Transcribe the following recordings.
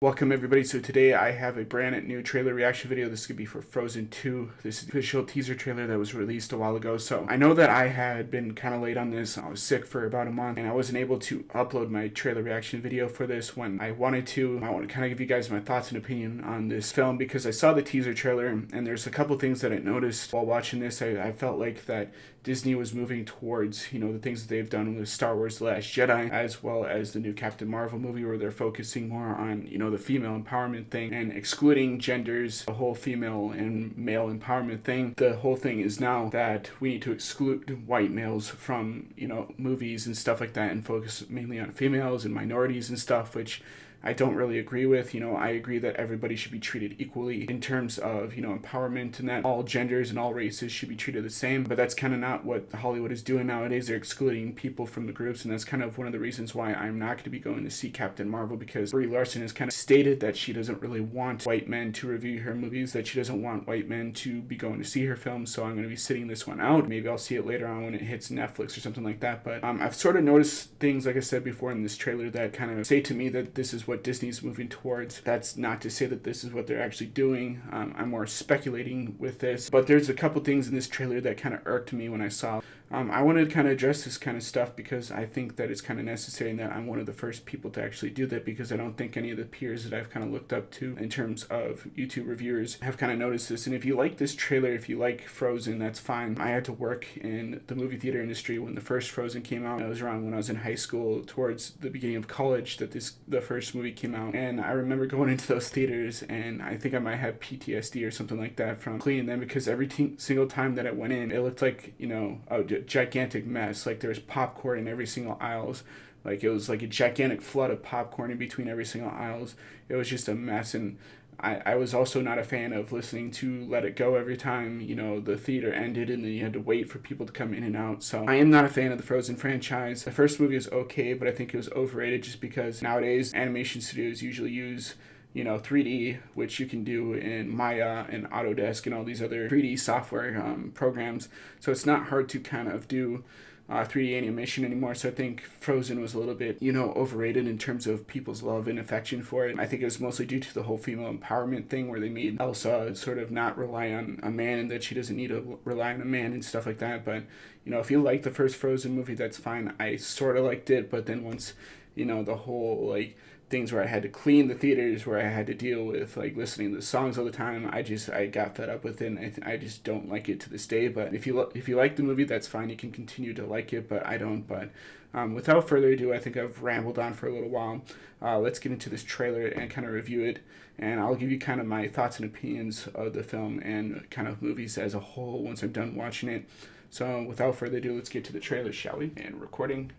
Welcome everybody. So today I have a brand new trailer reaction video. This could be for Frozen 2. This is the official teaser trailer that was released a while ago. So I know that I had been kind of late on this. I was sick for about a month and I wasn't able to upload my trailer reaction video for this when I wanted to. I want to kind of give you guys my thoughts and opinion on this film because I saw the teaser trailer and there's a couple things that I noticed while watching this. I felt like that Disney was moving towards, the things that they've done with Star Wars The Last Jedi, as well as the new Captain Marvel movie, where they're focusing more on, the female empowerment thing and excluding genders, the whole female and male empowerment thing. The whole thing is now that we need to exclude white males from, movies and stuff like that and focus mainly on females and minorities and stuff, which I don't really agree with. I agree that everybody should be treated equally in terms of, empowerment, and that all genders and all races should be treated the same. But that's kind of not what Hollywood is doing nowadays. They're excluding people from the groups, and that's kind of one of the reasons why I'm not going to be going to see Captain Marvel, because Brie Larson has kind of stated that she doesn't really want white men to review her movies, that she doesn't want white men to be going to see her films. So I'm going to be sitting this one out. Maybe I'll see it later on when it hits Netflix or something like that. But I've sort of noticed things, like I said before in this trailer, that kind of say to me that this is what Disney's moving towards. That's not to say that this is what they're actually doing. I'm more speculating with this, but there's a couple things in this trailer that kind of irked me when I saw. I wanted to kind of address this kind of stuff because I think that it's kind of necessary and that I'm one of the first people to actually do that, because I don't think any of the peers that I've kind of looked up to in terms of YouTube reviewers have kind of noticed this. And if you like this trailer, if you like Frozen, that's fine. I had to work in the movie theater industry when the first Frozen came out. It was around when I was in high school, towards the beginning of college, that the first movie came out. And I remember going into those theaters, and I think I might have PTSD or something like that from cleaning them, because every single time that I went in, it looked like, a gigantic mess. Like there was popcorn in every single aisles. Like it was like a gigantic flood of popcorn in between every single aisles. It was just a mess. And I was also not a fan of listening to Let It Go every time, the theater ended and then you had to wait for people to come in and out. So I am not a fan of the Frozen franchise. The first movie was okay, but I think it was overrated just because nowadays animation studios usually use 3D, which you can do in Maya and Autodesk and all these other 3D software programs. So it's not hard to kind of do 3D animation anymore. So I think Frozen was a little bit, overrated in terms of people's love and affection for it. I think it was mostly due to the whole female empowerment thing, where they made Elsa sort of not rely on a man, and that she doesn't need to rely on a man and stuff like that. But, if you like the first Frozen movie, that's fine. I sort of liked it, but then once, the whole, things where I had to clean the theaters, where I had to deal with listening to the songs all the time, I got fed up with it, and I just don't like it to this day. But if you like the movie, that's fine. You can continue to like it, but I don't. But without further ado, I think I've rambled on for a little while. Let's get into this trailer and kind of review it, and I'll give you kind of my thoughts and opinions of the film and kind of movies as a whole once I'm done watching it. So without further ado, let's get to the trailer, shall we? And recording.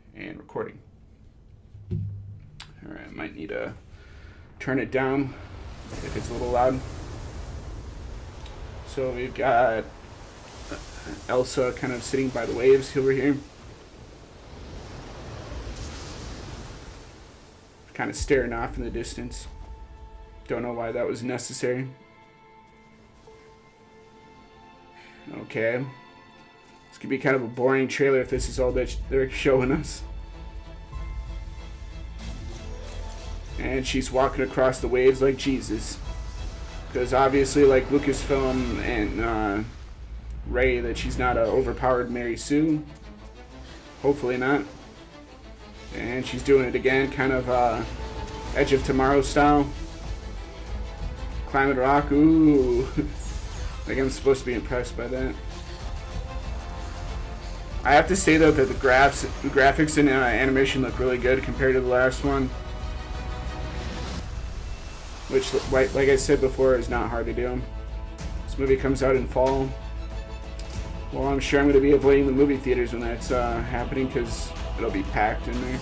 Alright, I might need to turn it down if it's a little loud. So we've got Elsa kind of sitting by the waves over here, kind of staring off in the distance. Don't know why that was necessary. Okay. This could be kind of a boring trailer if this is all that they're showing us. And she's walking across the waves like Jesus. Because obviously, like Lucasfilm and Rey, that she's not an overpowered Mary Sue. Hopefully not. And she's doing it again, kind of Edge of Tomorrow style. Climbing a rock, ooh. Like I'm supposed to be impressed by that. I have to say though that the graphics and animation look really good compared to the last one. Which, like I said before, is not hard to do. This movie comes out in fall. Well, I'm sure I'm going to be avoiding the movie theaters when that's happening, because it'll be packed in there.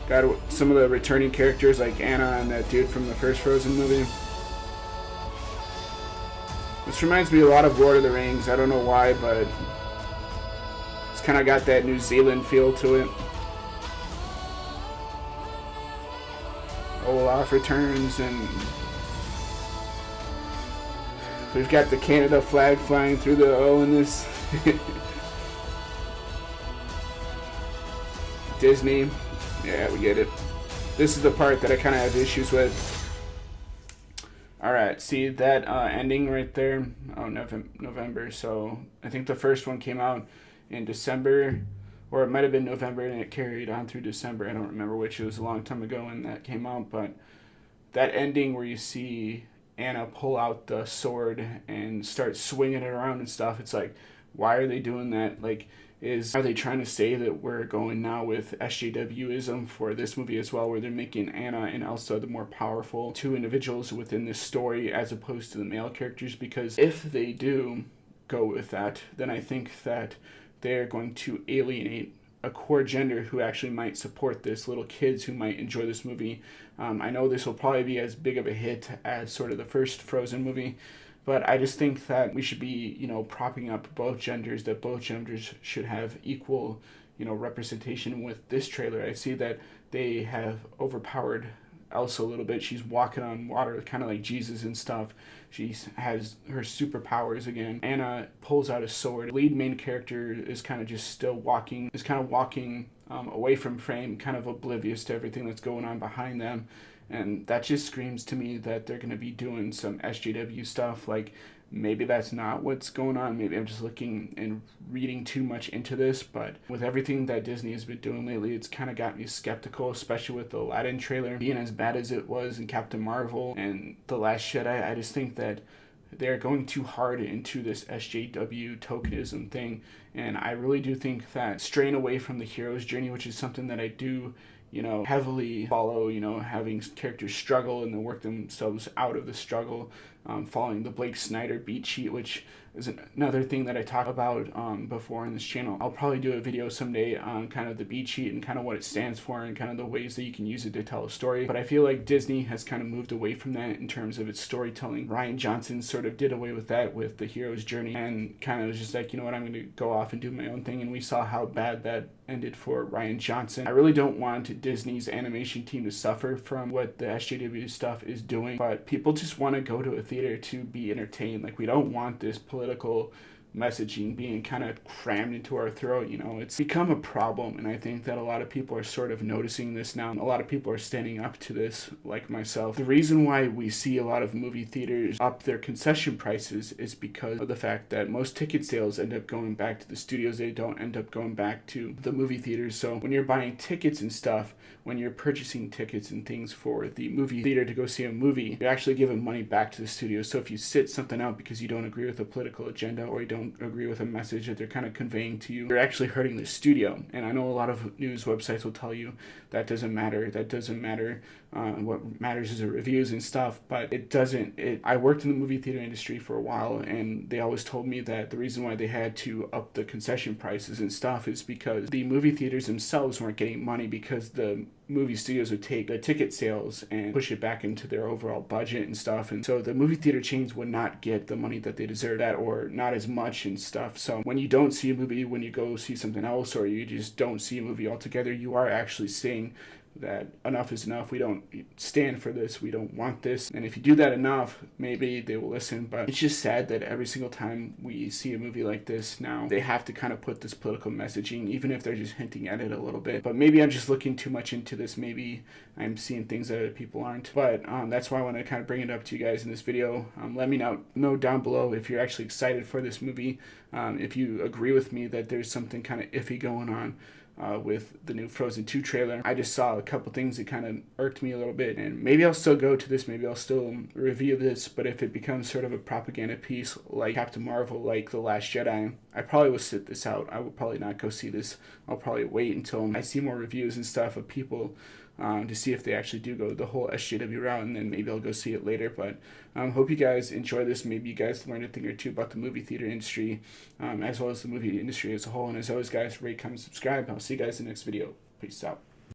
Got some of the returning characters like Anna and that dude from the first Frozen movie. This reminds me a lot of Lord of the Rings. I don't know why, but it's kind of got that New Zealand feel to it. Olaf returns, and we've got the Canada flag flying through the O in this. Disney, yeah, we get it. This is the part that I kind of have issues with. Alright, see that ending right there? Oh, November. So I think the first one came out in December, or it might have been November and it carried on through December. I don't remember which. It was a long time ago when that came out, but that ending where you see Anna pull out the sword and start swinging it around and stuff, it's like, why are they doing that? Like, are they trying to say that we're going now with SJWism for this movie as well, where they're making Anna and Elsa the more powerful two individuals within this story as opposed to the male characters? Because if they do go with that, then I think that they're going to alienate a core gender who actually might support this, little kids who might enjoy this movie. I know this will probably be as big of a hit as sort of the first Frozen movie, but I just think that we should be, propping up both genders, that both genders should have equal, representation with this trailer. I see that they have overpowered Elsa a little bit. She's walking on water, kind of like Jesus and stuff. She has her superpowers again. Anna pulls out a sword. The lead main character is kind of just still walking, away from frame, kind of oblivious to everything that's going on behind them. And that just screams to me that they're going to be doing some SJW stuff. Like, maybe that's not what's going on. Maybe I'm just looking and reading too much into this. But with everything that Disney has been doing lately, it's kind of got me skeptical, especially with the Aladdin trailer being as bad as it was in Captain Marvel and The Last Jedi. I just think that they're going too hard into this SJW tokenism thing. And I really do think that straying away from the hero's journey, which is something that I do heavily follow, having characters struggle and then work themselves out of the struggle, following the Blake Snyder beat sheet, which is another thing that I talk about before on this channel. I'll probably do a video someday on kind of the beat sheet and kind of what it stands for and kind of the ways that you can use it to tell a story. But I feel like Disney has kind of moved away from that in terms of its storytelling. Rian Johnson sort of did away with that with the hero's journey and kind of was just like, you know what, I'm going to go off and do my own thing. And we saw how bad that ended for Rian Johnson. I really don't want Disney's animation team to suffer from what the SJW stuff is doing, but people just want to go to a theater to be entertained. Like, we don't want this political messaging being kind of crammed into our throat. It's become a problem, and I think that a lot of people are sort of noticing this now. A lot of people are standing up to this, like myself. The reason why we see a lot of movie theaters up their concession prices is because of the fact that most ticket sales end up going back to the studios. They don't end up going back to the movie theaters. So when you're buying tickets and stuff, when you're purchasing tickets and things for the movie theater to go see a movie, you're actually giving money back to the studio. So if you sit something out because you don't agree with a political agenda or you don't agree with a message that they're kind of conveying to you, you're actually hurting the studio. And I know a lot of news websites will tell you that doesn't matter. What matters is the reviews and stuff, but it doesn't. I worked in the movie theater industry for a while, and they always told me that the reason why they had to up the concession prices and stuff is because the movie theaters themselves weren't getting money, because the movie studios would take the ticket sales and push it back into their overall budget and stuff. And so the movie theater chains would not get the money that they deserve, that, or not as much and stuff. So when you don't see a movie, when you go see something else, or you just don't see a movie altogether, you are actually saying that enough is enough. We don't stand for this. We don't want this. And if you do that enough, maybe they will listen. But it's just sad that every single time we see a movie like this now, they have to kind of put this political messaging, even if they're just hinting at it a little bit. But maybe I'm just looking too much into this. Maybe I'm seeing things that other people aren't. But that's why I want to kind of bring it up to you guys in this video. Let me know down below if you're actually excited for this movie. If you agree with me that there's something kind of iffy going on with the new Frozen 2 trailer. I just saw a couple things that kind of irked me a little bit, and maybe I'll still go to this, maybe I'll still review this, but if it becomes sort of a propaganda piece like Captain Marvel, like The Last Jedi, I probably will sit this out. I will probably not go see this. I'll probably wait until I see more reviews and stuff of people to see if they actually do go the whole SJW route, and then maybe I'll go see it later. But hope you guys enjoy this. Maybe you guys learned a thing or two about the movie theater industry, as well as the movie industry as a whole. And as always, guys, rate, comment, subscribe. I'll see you guys in the next video. Peace out.